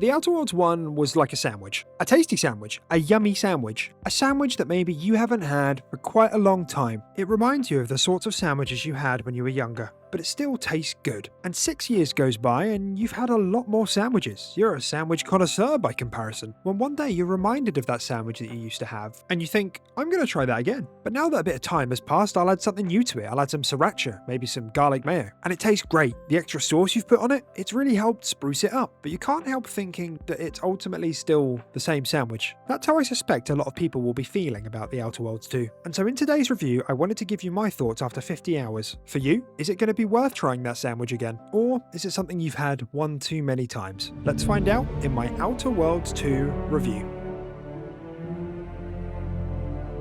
The Outer Worlds 1 was like a sandwich. A tasty sandwich. A yummy sandwich. A sandwich that maybe you haven't had for quite a long time. It reminds you of the sorts of sandwiches you had when you were younger, but it still tastes good. And 6 years goes by and you've had a lot more sandwiches. You're a sandwich connoisseur by comparison. When one day you're reminded of that sandwich that you used to have, and you think, I'm going to try that again. But now that a bit of time has passed, I'll add something new to it. I'll add some sriracha, maybe some garlic mayo. And it tastes great. The extra sauce you've put on it, it's really helped spruce it up. But you can't help thinking that it's ultimately still the same sandwich. That's how I suspect a lot of people will be feeling about The Outer Worlds 2. And so in today's review, I wanted to give you my thoughts after 50 hours. For you, is it going to be worth trying that sandwich again? Or is it something you've had one too many times? Let's find out in my Outer Worlds 2 review.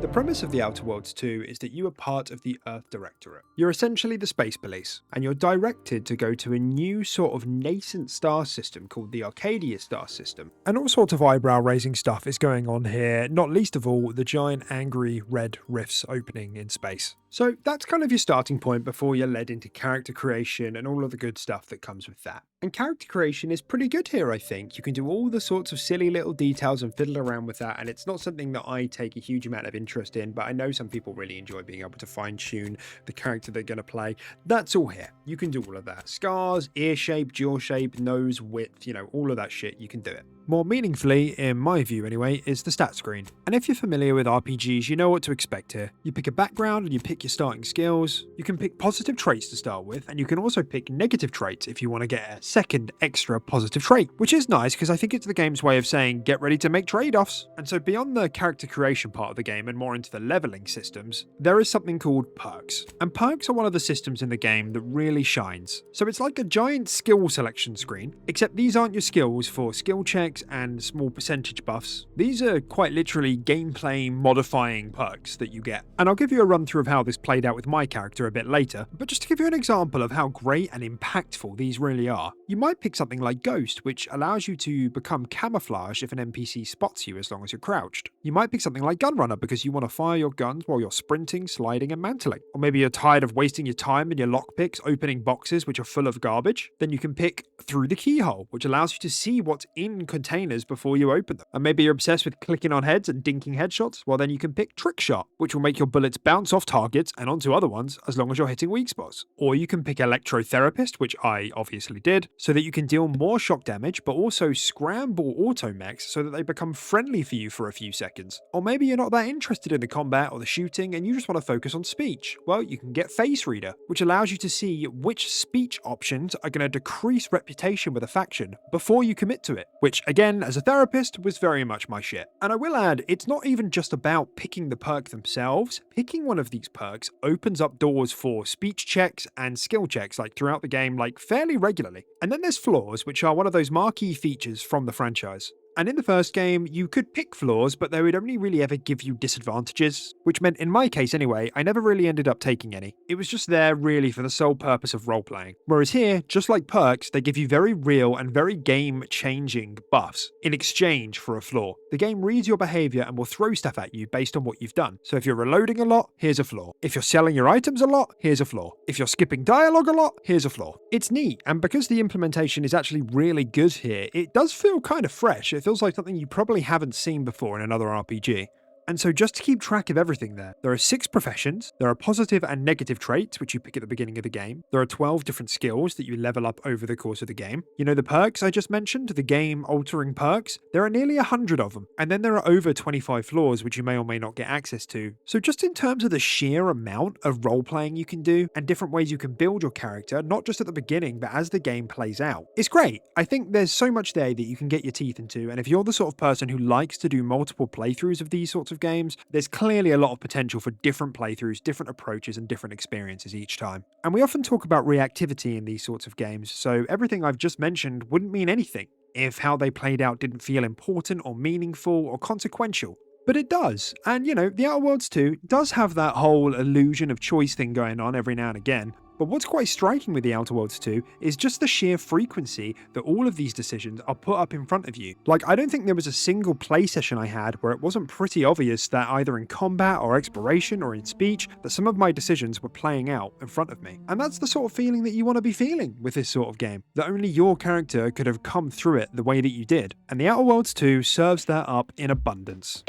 The premise of The Outer Worlds 2 is that you are part of the Earth Directorate. You're essentially the space police, and you're directed to go to a new sort of nascent star system called the Arcadia star system. And all sorts of eyebrow-raising stuff is going on here, not least of all the giant angry red rifts opening in space. So that's kind of your starting point before you're led into character creation and all of the good stuff that comes with that. And character creation is pretty good here, I think. You can do all the sorts of silly little details and fiddle around with that, and it's not something that I take a huge amount of interest in, but I know some people really enjoy being able to fine-tune the character they're going to play. That's all here. You can do all of that. Scars, ear shape, jaw shape, nose width, all of that shit, you can do it. More meaningfully, in my view anyway, is the stat screen. And if you're familiar with RPGs, you know what to expect here. You pick a background and you pick your starting skills. You can pick positive traits to start with, and you can also pick negative traits if you want to get a second extra positive trait, which is nice because I think it's the game's way of saying get ready to make trade-offs. And so beyond the character creation part of the game and more into the leveling systems, there is something called perks. And perks are one of the systems in the game that really shines. So it's like a giant skill selection screen, except these aren't your skills for skill checks and small percentage buffs. These are quite literally gameplay modifying perks that you get. And I'll give you a run through of how this played out with my character a bit later, but just to give you an example of how great and impactful these really are, you might pick something like Ghost, which allows you to become camouflaged if an NPC spots you as long as you're crouched. You might pick something like Gunrunner because you want to fire your guns while you're sprinting, sliding and mantling. Or maybe you're tired of wasting your time in your lockpicks opening boxes which are full of garbage. Then you can pick Through the Keyhole, which allows you to see what's in containers before you open them. And maybe you're obsessed with clicking on heads and dinking headshots, well then you can pick Trick Shot, which will make your bullets bounce off targets and onto other ones as long as you're hitting weak spots. Or you can pick Electrotherapist, which I obviously did, so that you can deal more shock damage but also scramble automechs so that they become friendly for you for a few seconds. Or maybe you're not that interested in the combat or the shooting and you just want to focus on speech. Well, you can get Face Reader, which allows you to see which speech options are going to decrease reputation with a faction before you commit to it, which again, as a therapist, was very much my shit. And I will add, it's not even just about picking the perk themselves. Picking one of these perks opens up doors for speech checks and skill checks throughout the game fairly regularly. And then there's flaws, which are one of those marquee features from the franchise. And in the first game, you could pick flaws, but they would only really ever give you disadvantages, which meant in my case anyway, I never really ended up taking any. It was just there really for the sole purpose of role-playing. Whereas here, just like perks, they give you very real and very game-changing buffs in exchange for a flaw. The game reads your behavior and will throw stuff at you based on what you've done. So if you're reloading a lot, here's a flaw. If you're selling your items a lot, here's a flaw. If you're skipping dialogue a lot, here's a flaw. It's neat, and because the implementation is actually really good here, it does feel kind of fresh. It feels like something you probably haven't seen before in another RPG. And so just to keep track of everything there are 6 professions, there are positive and negative traits, which you pick at the beginning of the game, there are 12 different skills that you level up over the course of the game. The perks I just mentioned, the game-altering perks, there are nearly 100 of them, and then there are over 25 flaws which you may or may not get access to. So just in terms of the sheer amount of role-playing you can do, and different ways you can build your character, not just at the beginning, but as the game plays out, it's great. I think there's so much there that you can get your teeth into, and if you're the sort of person who likes to do multiple playthroughs of these sorts of games, there's clearly a lot of potential for different playthroughs, different approaches, and different experiences each time. And we often talk about reactivity in these sorts of games, so everything I've just mentioned wouldn't mean anything if how they played out didn't feel important or meaningful or consequential. But it does, and The Outer Worlds 2 does have that whole illusion of choice thing going on every now and again, But what's quite striking with The Outer Worlds 2 is just the sheer frequency that all of these decisions are put up in front of you. Like, I don't think there was a single play session I had where it wasn't pretty obvious that either in combat or exploration or in speech, that some of my decisions were playing out in front of me. And that's the sort of feeling that you want to be feeling with this sort of game, that only your character could have come through it the way that you did. And The Outer Worlds 2 serves that up in abundance.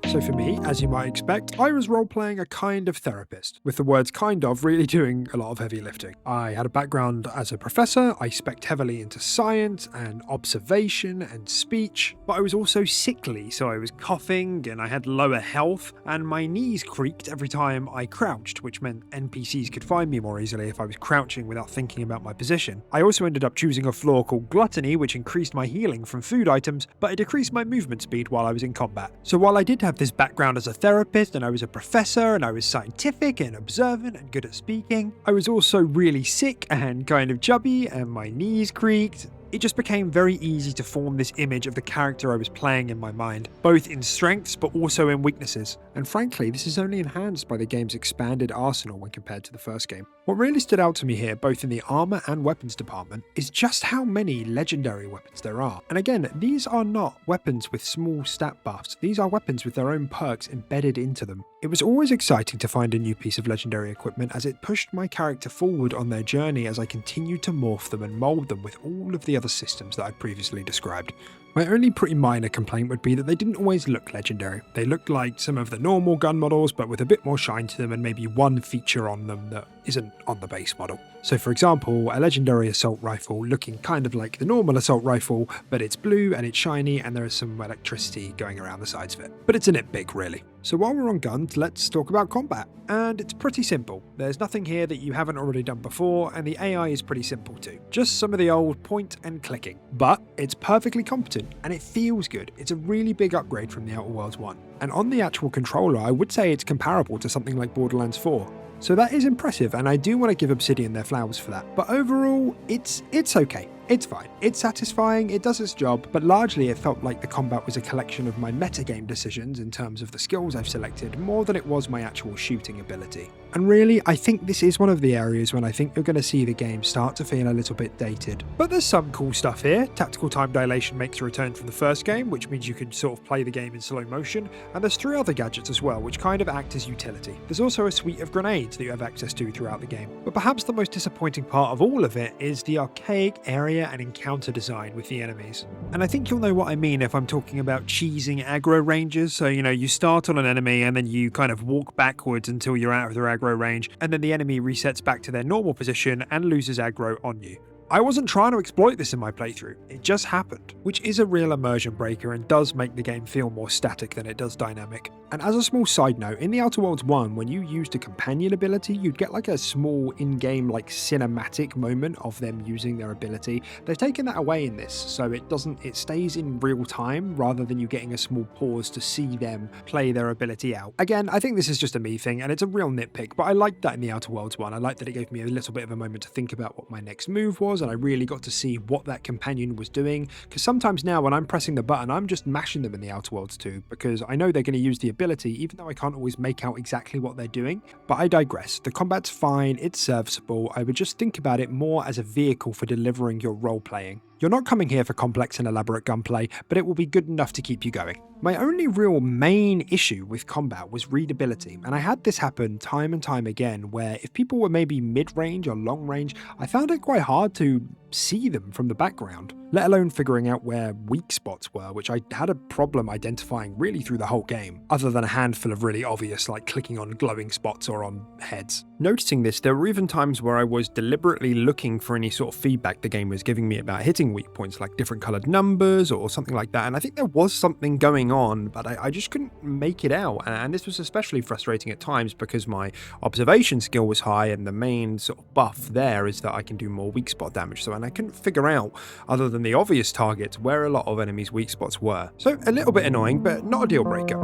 So for me, as you might expect, I was role-playing a kind of therapist, with the words kind of really doing a lot of heavy lifting. I had a background as a professor, I spec'd heavily into science and observation and speech, but I was also sickly, so I was coughing and I had lower health, and my knees creaked every time I crouched, which meant NPCs could find me more easily if I was crouching without thinking about my position. I also ended up choosing a flaw called gluttony, which increased my healing from food items, but it decreased my movement speed while I was in combat. So while I did have this background as a therapist, and I was a professor, and I was scientific and observant and good at speaking, I was also really sick and kind of chubby, and my knees creaked. It just became very easy to form this image of the character I was playing in my mind, both in strengths but also in weaknesses. And frankly, this is only enhanced by the game's expanded arsenal when compared to the first game. What really stood out to me here, both in the armor and weapons department, is just how many legendary weapons there are. And again, these are not weapons with small stat buffs, these are weapons with their own perks embedded into them. It was always exciting to find a new piece of legendary equipment, as it pushed my character forward on their journey as I continued to morph them and mold them with all of the other systems that I'd previously described. My only pretty minor complaint would be that they didn't always look legendary. They looked like some of the normal gun models, but with a bit more shine to them and maybe one feature on them that isn't on the base model. So for example, a legendary assault rifle looking kind of like the normal assault rifle, but it's blue and it's shiny and there is some electricity going around the sides of it. But it's a nitpick really. So while we're on guns, let's talk about combat. And it's pretty simple. There's nothing here that you haven't already done before, and the AI is pretty simple too. Just some of the old point and clicking. But it's perfectly competent, and it feels good. It's a really big upgrade from the Outer Worlds 1. And on the actual controller, I would say it's comparable to something like Borderlands 4. So that is impressive, and I do want to give Obsidian their flowers for that. But overall, it's okay. It's fine. It's satisfying, it does its job, but largely it felt like the combat was a collection of my metagame decisions in terms of the skills I've selected, more than it was my actual shooting ability. And really, I think this is one of the areas when I think you're going to see the game start to feel a little bit dated. But there's some cool stuff here. Tactical time dilation makes a return from the first game, which means you can sort of play the game in slow motion, and there's 3 other gadgets as well, which kind of act as utility. There's also a suite of grenades that you have access to throughout the game. But perhaps the most disappointing part of all of it is the archaic area and encounter design with the enemies. And I think you'll know what I mean if I'm talking about cheesing aggro ranges. So, you start on an enemy and then you kind of walk backwards until you're out of their aggro range, and then the enemy resets back to their normal position and loses aggro on you. I wasn't trying to exploit this in my playthrough, it just happened, which is a real immersion breaker and does make the game feel more static than it does dynamic. And as a small side note, in the Outer Worlds 1, when you used a companion ability, you'd get like a small in-game cinematic moment of them using their ability. They've taken that away in this, so it stays in real time rather than you getting a small pause to see them play their ability out. Again, I think this is just a me thing and it's a real nitpick, but I liked that in the Outer Worlds 1. I liked that it gave me a little bit of a moment to think about what my next move was, and I really got to see what that companion was doing, because sometimes now when I'm pressing the button, I'm just mashing them in the Outer Worlds 2 because I know they're going to use the ability, even though I can't always make out exactly what they're doing. But I digress. The combat's fine, it's serviceable. I would just think about it more as a vehicle for delivering your role playing. You're not coming here for complex and elaborate gunplay, but it will be good enough to keep you going. My only real main issue with combat was readability, and I had this happen time and time again, where if people were maybe mid-range or long-range, I found it quite hard to see them from the background, let alone figuring out where weak spots were, which I had a problem identifying really through the whole game, other than a handful of really obvious, like clicking on glowing spots or on heads. Noticing this, there were even times where I was deliberately looking for any sort of feedback the game was giving me about hitting weak points, like different coloured numbers or something like that, and I think there was something going on, but I just couldn't make it out, and this was especially frustrating at times because my observation skill was high, and the main sort of buff there is that I can do more weak spot damage, and I couldn't figure out, other than the obvious targets, where a lot of enemies' weak spots were. So a little bit annoying, but not a deal breaker.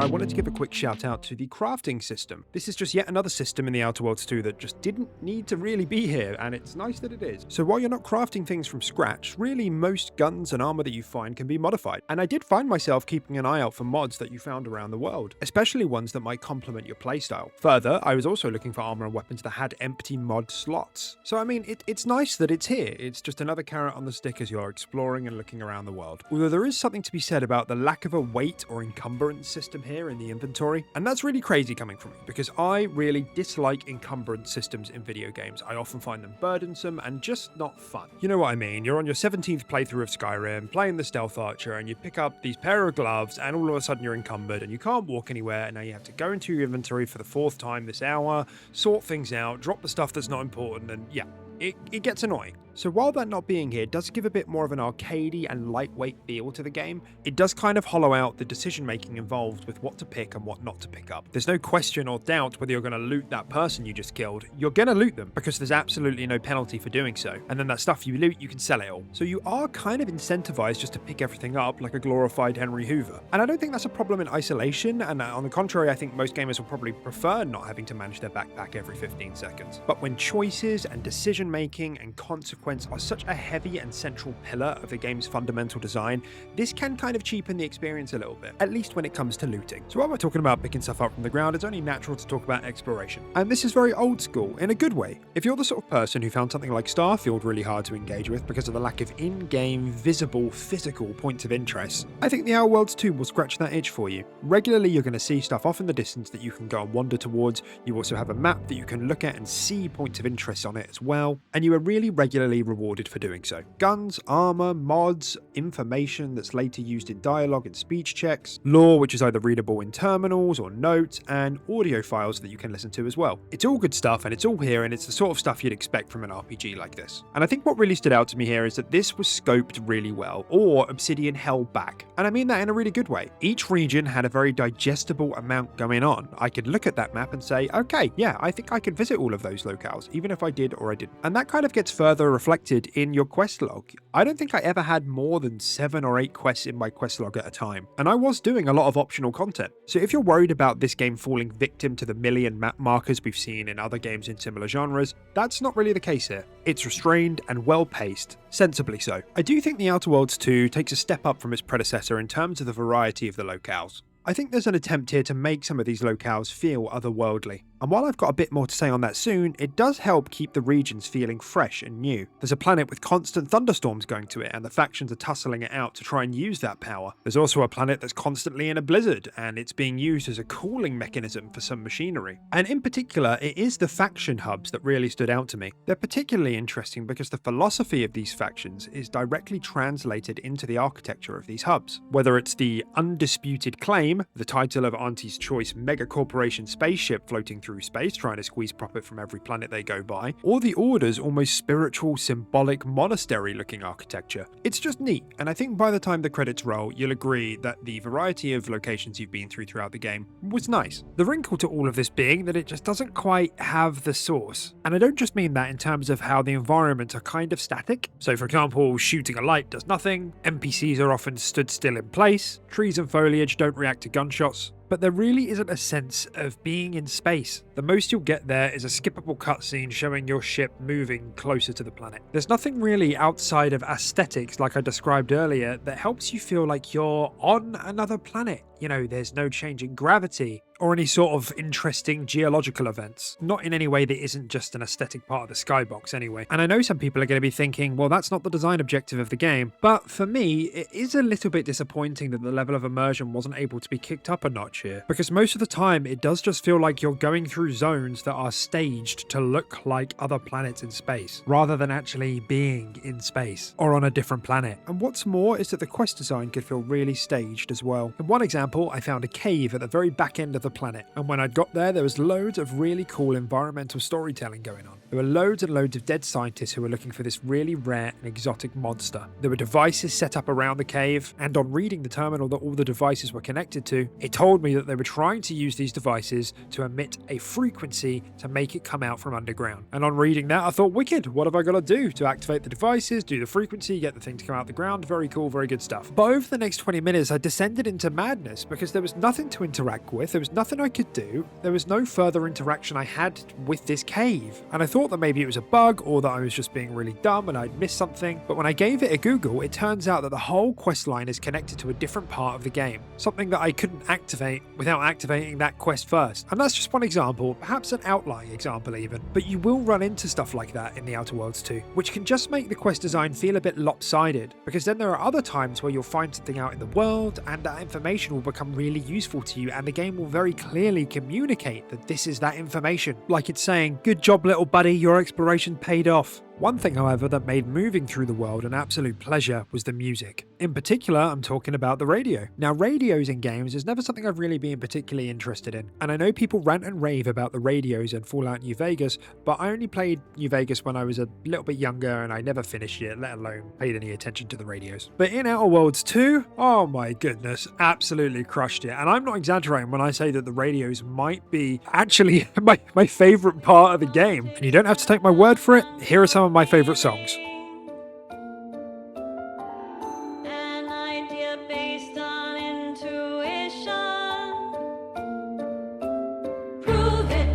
I wanted to give a quick shout out to the crafting system. This is just yet another system in the Outer Worlds 2 that just didn't need to really be here, and it's nice that it is. So while you're not crafting things from scratch, really most guns and armor that you find can be modified. And I did find myself keeping an eye out for mods that you found around the world, especially ones that might complement your playstyle. Further, I was also looking for armor and weapons that had empty mod slots. So I mean, it's nice that it's here. It's just another carrot on the stick as you're exploring and looking around the world. Although there is something to be said about the lack of a weight or encumbrance system here in the inventory, and that's really crazy coming from me because I really dislike encumbrance systems in video games. I often find them burdensome and just not fun. You know what I mean? You're on your 17th playthrough of Skyrim, playing the Stealth Archer, and you pick up these pair of gloves, and all of a sudden you're encumbered and you can't walk anywhere, and now you have to go into your inventory for the 4th time this hour, sort things out, drop the stuff that's not important, and yeah, it gets annoying. So while that not being here does give a bit more of an arcadey and lightweight feel to the game, it does kind of hollow out the decision making involved with what to pick and what not to pick up. There's no question or doubt whether you're going to loot that person you just killed. You're going to loot them because there's absolutely no penalty for doing so. And then that stuff you loot, you can sell it all. So you are kind of incentivized just to pick everything up like a glorified Henry Hoover. And I don't think that's a problem in isolation. And on the contrary, I think most gamers will probably prefer not having to manage their backpack every 15 seconds. But when choices and decision making and consequences are such a heavy and central pillar of the game's fundamental design, this can kind of cheapen the experience a little bit, at least when it comes to looting. So while we're talking about picking stuff up from the ground, it's only natural to talk about exploration. And this is very old school, in a good way. If you're the sort of person who found something like Starfield really hard to engage with because of the lack of in-game, visible, physical points of interest, I think the Outer Worlds 2 will scratch that itch for you. Regularly, you're going to see stuff off in the distance that you can go and wander towards. You also have a map that you can look at and see points of interest on it as well, and you are really regularly rewarded for doing so. Guns, armor, mods, information that's later used in dialogue and speech checks, lore which is either readable in terminals or notes, and audio files that you can listen to as well. It's all good stuff and it's all here, and it's the sort of stuff you'd expect from an RPG like this. And I think what really stood out to me here is that this was scoped really well, or Obsidian held back. And I mean that in a really good way. Each region had a very digestible amount going on. I could look at that map and say, okay, yeah, I think I could visit all of those locales, even if I did or I didn't. And that kind of gets further reflected in your quest log. I don't think I ever had more than 7 or 8 quests in my quest log at a time, and I was doing a lot of optional content. So if you're worried about this game falling victim to the million map markers we've seen in other games in similar genres, that's not really the case here. It's restrained and well paced, sensibly so. I do think the Outer Worlds 2 takes a step up from its predecessor in terms of the variety of the locales. I think there's an attempt here to make some of these locales feel otherworldly. And while I've got a bit more to say on that soon, it does help keep the regions feeling fresh and new. There's a planet with constant thunderstorms going to it, and the factions are tussling it out to try and use that power. There's also a planet that's constantly in a blizzard, and it's being used as a cooling mechanism for some machinery. And in particular, it is the faction hubs that really stood out to me. They're particularly interesting because the philosophy of these factions is directly translated into the architecture of these hubs. Whether it's the Undisputed Claim, the title of Auntie's Choice mega corporation spaceship floating through space trying to squeeze profit from every planet they go by, or the Order's almost spiritual, symbolic, monastery-looking architecture. It's just neat, and I think by the time the credits roll, you'll agree that the variety of locations you've been through throughout the game was nice. The wrinkle to all of this being that it just doesn't quite have the source. And I don't just mean that in terms of how the environments are kind of static. So for example, shooting a light does nothing, NPCs are often stood still in place, trees and foliage don't react to gunshots, but there really isn't a sense of being in space. The most you'll get there is a skippable cutscene showing your ship moving closer to the planet. There's nothing really outside of aesthetics, like I described earlier, that helps you feel like you're on another planet. You know, there's no change in gravity or any sort of interesting geological events. Not in any way that isn't just an aesthetic part of the skybox anyway. And I know some people are going to be thinking, well, that's not the design objective of the game. But for me, it is a little bit disappointing that the level of immersion wasn't able to be kicked up a notch here. Because most of the time, it does just feel like you're going through zones that are staged to look like other planets in space, rather than actually being in space or on a different planet. And what's more is that the quest design could feel really staged as well. In one example, I found a cave at the very back end of the planet, and when I'd got there was loads of really cool environmental storytelling going on. There were loads and loads of dead scientists who were looking for this really rare and exotic monster. There were devices set up around the cave, and on reading the terminal that all the devices were connected to, it told me that they were trying to use these devices to emit a frequency to make it come out from underground. And on reading that, I thought, wicked, what have I got to do to activate the devices, do the frequency, get the thing to come out the ground? Very cool, very good stuff. But over the next 20 minutes, I descended into madness because there was nothing to interact with, there was nothing I could do, there was no further interaction I had with this cave. And I thought that maybe it was a bug or that I was just being really dumb and I'd missed something. But when I gave it a Google, it turns out that the whole quest line is connected to a different part of the game, something that I couldn't activate without activating that quest first. And that's just one example, perhaps an outlying example even. But you will run into stuff like that in The Outer Worlds 2, which can just make the quest design feel a bit lopsided, because then there are other times where you'll find something out in the world and that information will become really useful to you, and the game will very clearly communicate that this is that information. Like it's saying, good job little buddy, your exploration paid off. One thing, however, that made moving through the world an absolute pleasure was the music. In particular, I'm talking about the radio. Now, radios in games is never something I've really been particularly interested in, and I know people rant and rave about the radios in Fallout New Vegas, but I only played New Vegas when I was a little bit younger and I never finished it, let alone paid any attention to the radios. But in Outer Worlds 2, oh my goodness, absolutely crushed it. And I'm not exaggerating when I say that the radios might be actually my favourite part of the game. And you don't have to take my word for it, here are some of my favourite songs. An idea based on intuition. Prove it,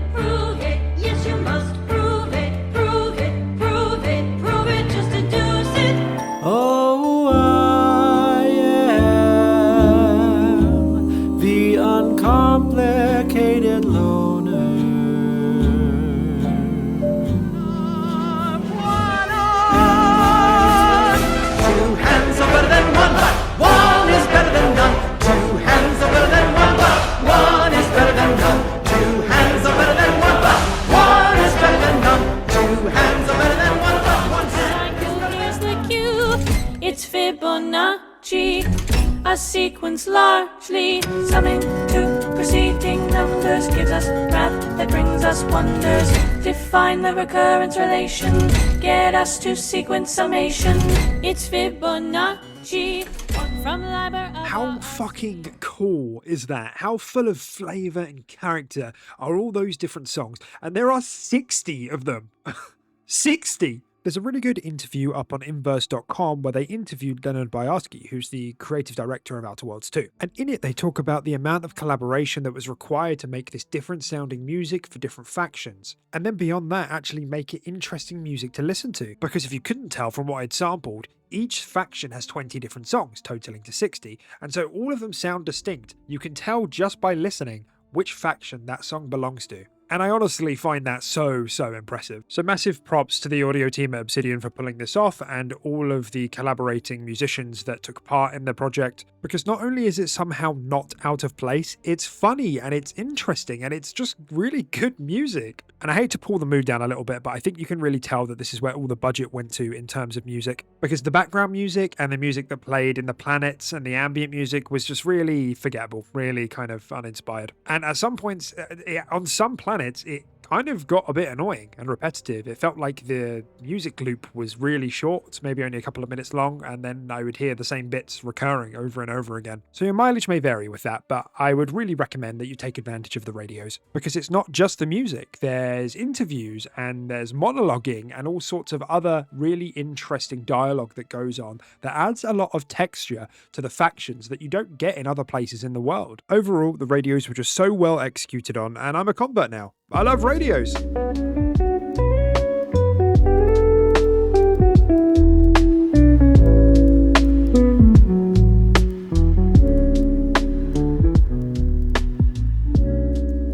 yes you must prove it, prove it, prove it, prove it, just deduce it. Oh, I am the uncomplicated loner. Two hands are better than one, but one is better than none. Two hands are better than one, but one is better than none. Two hands are better than one, but one is better than none. Two hands are better than one, but one hand is better than Here's the cue, it's Fibonacci, a sequence largely summing to preceding numbers, gives us math that brings us wonders. Define the recurrence relation, get us to sequence summation. It's Fibonacci, one from Liber. How fucking cool is that? How full of flavour and character are all those different songs? And there are 60 of them. 60! There's a really good interview up on inverse.com where they interviewed Leonard Boyarsky, who's the creative director of Outer Worlds 2. And in it, they talk about the amount of collaboration that was required to make this different sounding music for different factions. And then beyond that, actually make it interesting music to listen to. Because if you couldn't tell from what I'd sampled, each faction has 20 different songs, totaling to 60. And so all of them sound distinct. You can tell just by listening which faction that song belongs to. And I honestly find that so impressive. So massive props to the audio team at Obsidian for pulling this off, and all of the collaborating musicians that took part in the project, because not only is it somehow not out of place, it's funny and it's interesting and it's just really good music. And I hate to pull the mood down a little bit, but I think you can really tell that this is where all the budget went to in terms of music, because the background music and the music that played in the planets and the ambient music was just really forgettable, really kind of uninspired. And at some points, on some planets, it kind of got a bit annoying and repetitive. It felt like the music loop was really short, maybe only a couple of minutes long, and then I would hear the same bits recurring over and over again. So your mileage may vary with that, but I would really recommend that you take advantage of the radios, because it's not just the music. There's interviews and there's monologuing and all sorts of other really interesting dialogue that goes on that adds a lot of texture to the factions that you don't get in other places in the world. Overall, the radios were just so well executed on, and I'm a convert now. I love radios.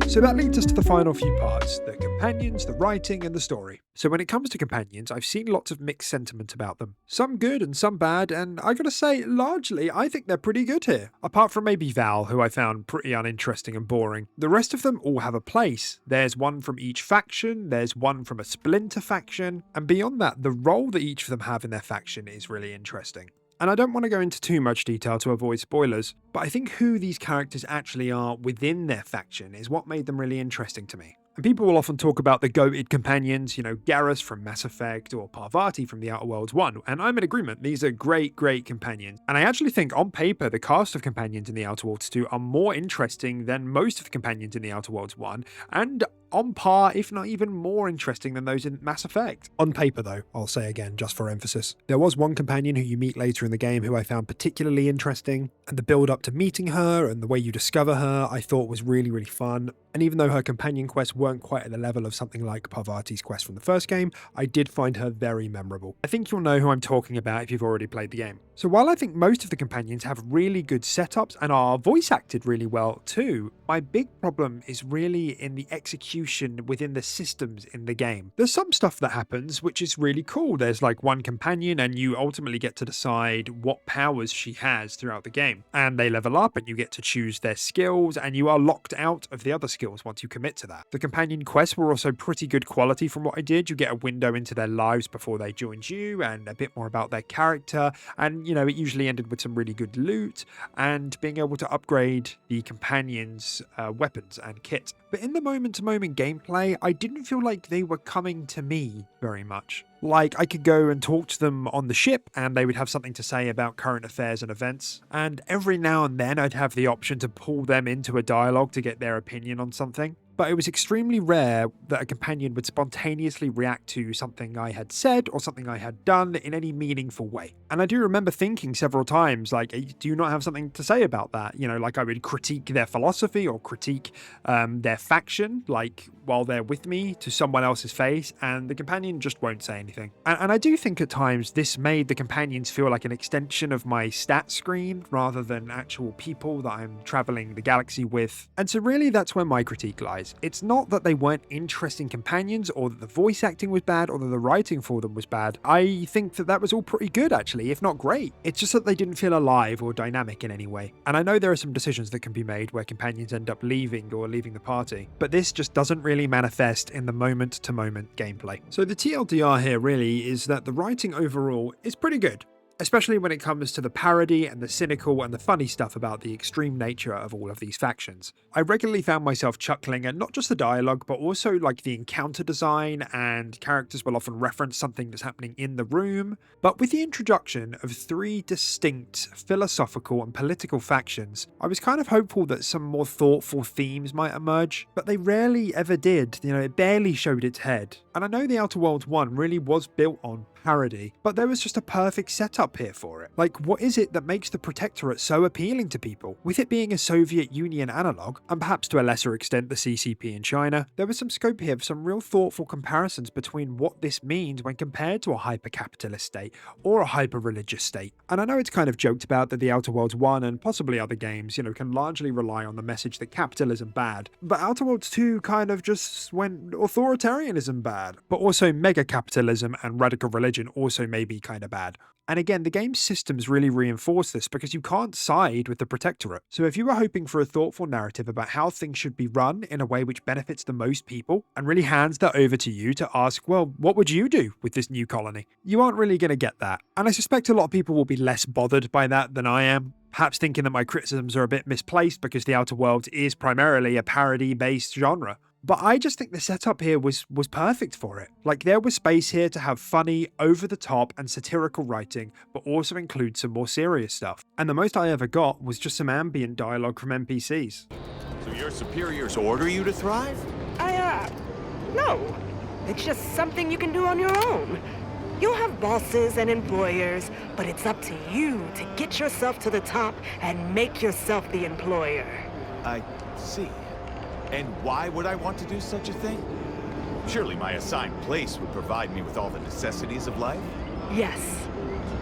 So that leads us to the final few parts, the companions, the writing, and the story. So when it comes to companions, I've seen lots of mixed sentiment about them. Some good and some bad, and I gotta say, largely, I think they're pretty good here. Apart from maybe Val, who I found pretty uninteresting and boring. The rest of them all have a place. There's one from each faction, there's one from a splinter faction, and beyond that, the role that each of them have in their faction is really interesting. And I don't want to go into too much detail to avoid spoilers, but I think who these characters actually are within their faction is what made them really interesting to me. And people will often talk about the goated companions, Garrus from Mass Effect or Parvati from The Outer Worlds 1, and I'm in agreement, these are great companions. And I actually think on paper the cast of companions in The Outer Worlds 2 are more interesting than most of the companions in The Outer Worlds 1, and on par, if not even more interesting than those in Mass Effect. On paper though, I'll say again, just for emphasis. There was one companion who you meet later in the game who I found particularly interesting, and the build up to meeting her and the way you discover her I thought was really fun. And even though her companion quests weren't quite at the level of something like Parvati's quest from the first game, I did find her very memorable. I think you'll know who I'm talking about if you've already played the game. So while I think most of the companions have really good setups and are voice acted really well too, my big problem is really in the execution within the systems in the game. There's some stuff that happens which is really cool. There's like one companion and you ultimately get to decide what powers she has throughout the game. And they level up and you get to choose their skills and you are locked out of the other skills once you commit to that. The companion quests were also pretty good quality from what I did. You get a window into their lives before they joined you and a bit more about their character, and it usually ended with some really good loot and being able to upgrade the companions' weapons and kit. But in the moment-to-moment gameplay, I didn't feel like they were coming to me very much. Like, I could go and talk to them on the ship and they would have something to say about current affairs and events, and every now and then I'd have the option to pull them into a dialogue to get their opinion on something. But it was extremely rare that a companion would spontaneously react to something I had said or something I had done in any meaningful way. And I do remember thinking several times, like, do you not have something to say about that? Like I would critique their philosophy or critique their faction, like while they're with me to someone else's face, and the companion just won't say anything. And I do think at times this made the companions feel like an extension of my stat screen rather than actual people that I'm traveling the galaxy with. And so really that's where my critique lies. It's not that they weren't interesting companions or that the voice acting was bad or that the writing for them was bad. I think that was all pretty good actually, if not great. It's just that they didn't feel alive or dynamic in any way. And I know there are some decisions that can be made where companions end up leaving the party, but this just doesn't really manifest in the moment-to-moment gameplay. So the TLDR here really is that the writing overall is pretty good, especially when it comes to the parody and the cynical and the funny stuff about the extreme nature of all of these factions. I regularly found myself chuckling at not just the dialogue, but also like the encounter design, and characters will often reference something that's happening in the room. But with the introduction of 3 distinct philosophical and political factions, I was kind of hopeful that some more thoughtful themes might emerge, but they rarely ever did. It barely showed its head. And I know The Outer Worlds 1 really was built on parody, but there was just a perfect setup here for it. Like, what is it that makes the Protectorate so appealing to people? With it being a Soviet Union analogue, and perhaps to a lesser extent the CCP in China, there was some scope here for some real thoughtful comparisons between what this means when compared to a hyper-capitalist state or a hyper-religious state. And I know it's kind of joked about that The Outer Worlds 1 and possibly other games, can largely rely on the message that capitalism bad, but Outer Worlds 2 kind of just went authoritarianism bad, but also mega-capitalism and radical religion also may be kind of bad. And again, the game's systems really reinforce this because you can't side with the Protectorate. So if you were hoping for a thoughtful narrative about how things should be run in a way which benefits the most people, and really hands that over to you to ask, well, what would you do with this new colony? You aren't really going to get that. And I suspect a lot of people will be less bothered by that than I am, perhaps thinking that my criticisms are a bit misplaced because The Outer Worlds is primarily a parody-based genre. But I just think the setup here was perfect for it. Like, there was space here to have funny, over-the-top and satirical writing, but also include some more serious stuff. And the most I ever got was just some ambient dialogue from NPCs. So your superiors order you to thrive? No. It's just something you can do on your own. You'll have bosses and employers, but it's up to you to get yourself to the top and make yourself the employer. I see. And why would I want to do such a thing? Surely my assigned place would provide me with all the necessities of life? Yes.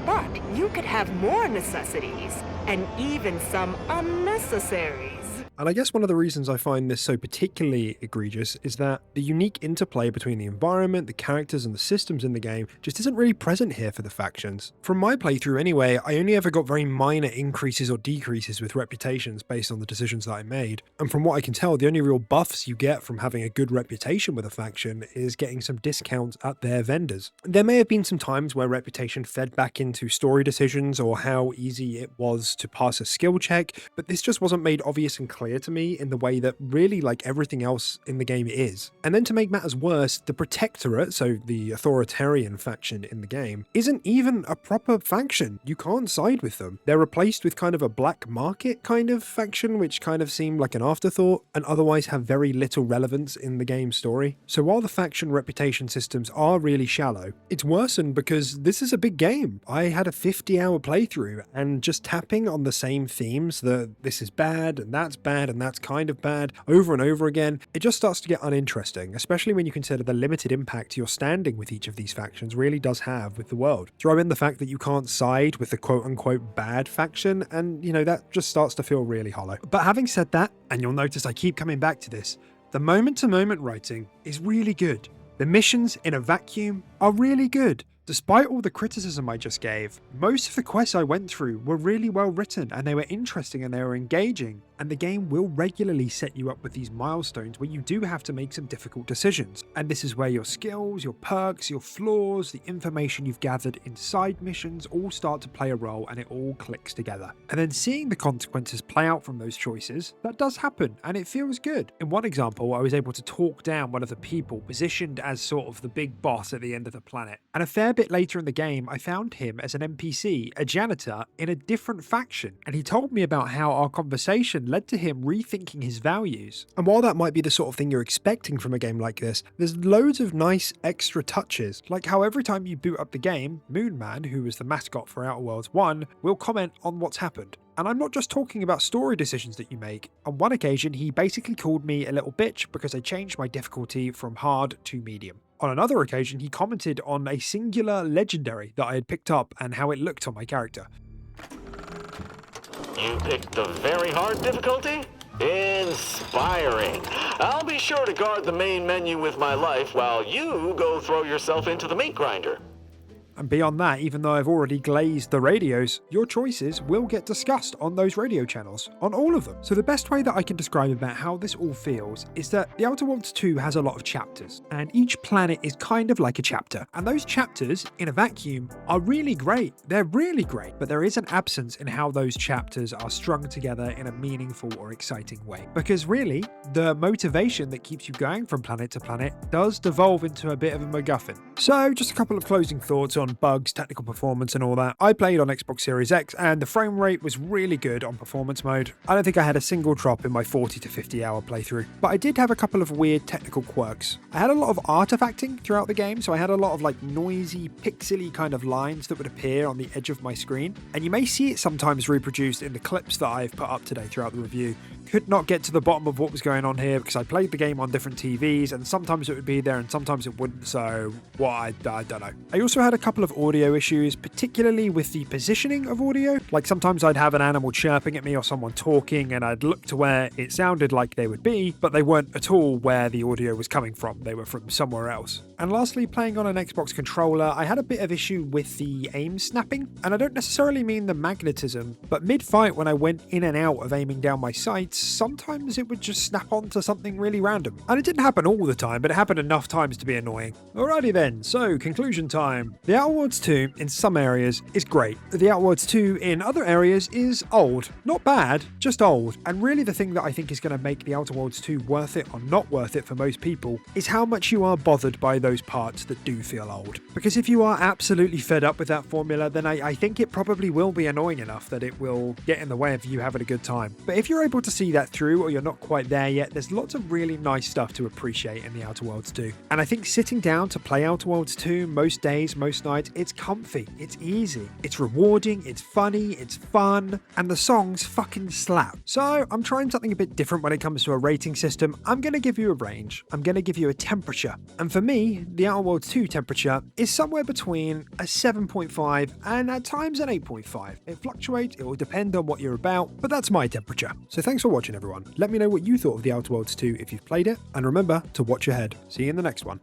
But you could have more necessities, and even some unnecessaries. And I guess one of the reasons I find this so particularly egregious is that the unique interplay between the environment, the characters, and the systems in the game just isn't really present here for the factions. From my playthrough anyway, I only ever got very minor increases or decreases with reputations based on the decisions that I made. And from what I can tell, the only real buffs you get from having a good reputation with a faction is getting some discounts at their vendors. There may have been some times where reputation fed back into story decisions or how easy it was to pass a skill check, but this just wasn't made obvious and clear clear to me in the way that really like everything else in the game is. And then to make matters worse, the Protectorate, so the authoritarian faction in the game, isn't even a proper faction. You can't side with them. They're replaced with kind of a black market kind of faction, which kind of seemed like an afterthought and otherwise have very little relevance in the game's story. So while the faction reputation systems are really shallow, it's worsened because this is a big game. I had a 50-hour playthrough and just tapping on the same themes, that this is bad and that's kind of bad, over and over again, it just starts to get uninteresting, especially when you consider the limited impact your standing with each of these factions really does have with the world. Throw in the fact that you can't side with the quote-unquote bad faction, and that just starts to feel really hollow. But having said that, and you'll notice I keep coming back to this, the moment-to-moment writing is really good. The missions in a vacuum are really good. Despite all the criticism I just gave, most of the quests I went through were really well written and they were interesting and they were engaging. And the game will regularly set you up with these milestones where you do have to make some difficult decisions. And this is where your skills, your perks, your flaws, the information you've gathered in side missions all start to play a role and it all clicks together. And then seeing the consequences play out from those choices, that does happen and it feels good. In one example, I was able to talk down one of the people positioned as sort of the big boss at the end of the planet. And a fair bit later in the game, I found him as an NPC, a janitor, in a different faction. And he told me about how our conversation led to him rethinking his values. And while that might be the sort of thing you're expecting from a game like this, there's loads of nice extra touches, like how every time you boot up the game, Moonman, who was the mascot for Outer Worlds 1, will comment on what's happened. And I'm not just talking about story decisions that you make. On one occasion, he basically called me a little bitch because I changed my difficulty from hard to medium. On another occasion, he commented on a singular legendary that I had picked up and how it looked on my character. You picked the very hard difficulty? Inspiring. I'll be sure to guard the main menu with my life while you go throw yourself into the meat grinder. And beyond that, even though I've already glazed the radios, your choices will get discussed on those radio channels, on all of them. So the best way that I can describe about how this all feels is that The Outer Worlds 2 has a lot of chapters, and each planet is kind of like a chapter. And those chapters, in a vacuum, are really great. They're really great, but there is an absence in how those chapters are strung together in a meaningful or exciting way. Because really, the motivation that keeps you going from planet to planet does devolve into a bit of a MacGuffin. So just a couple of closing thoughts on bugs, technical performance and all that. I played on Xbox Series X and the frame rate was really good on performance mode. I don't think I had a single drop in my 40 to 50 hour playthrough, but I did have a couple of weird technical quirks. I had a lot of artifacting throughout the game, so I had a lot of like noisy, pixely kind of lines that would appear on the edge of my screen, and you may see it sometimes reproduced in the clips that I've put up today throughout the review. Could not get to the bottom of what was going on here because I played the game on different TVs and sometimes it would be there and sometimes it wouldn't, so I don't know. I also had a couple of audio issues, particularly with the positioning of audio. Like sometimes I'd have an animal chirping at me or someone talking and I'd look to where it sounded like they would be, but they weren't at all where the audio was coming from. They were from somewhere else. And lastly, playing on an Xbox controller, I had a bit of issue with the aim snapping, and I don't necessarily mean the magnetism, but mid-fight when I went in and out of aiming down my sights, sometimes it would just snap onto something really random. And it didn't happen all the time, but it happened enough times to be annoying. Alrighty then, so conclusion time. The Outer Worlds 2 in some areas is great. The Outer Worlds 2 in other areas is old. Not bad, just old. And really the thing that I think is going to make The Outer Worlds 2 worth it or not worth it for most people is how much you are bothered by those parts that do feel old. Because if you are absolutely fed up with that formula, then I think it probably will be annoying enough that it will get in the way of you having a good time. But if you're able to see that through or you're not quite there yet, there's lots of really nice stuff to appreciate in The Outer Worlds 2. And I think sitting down to play Outer Worlds 2 most days, most nights, it's comfy, it's easy, it's rewarding, it's funny, it's fun, and the songs fucking slap. So I'm trying something a bit different when it comes to a rating system. I'm going to give you a range. I'm going to give you a temperature. And for me, The Outer Worlds 2 temperature is somewhere between a 7.5 and at times an 8.5. It fluctuates, it will depend on what you're about, but that's my temperature. So thanks for watching everyone. Let me know what you thought of The Outer Worlds 2 if you've played it, and remember to watch ahead. See you in the next one.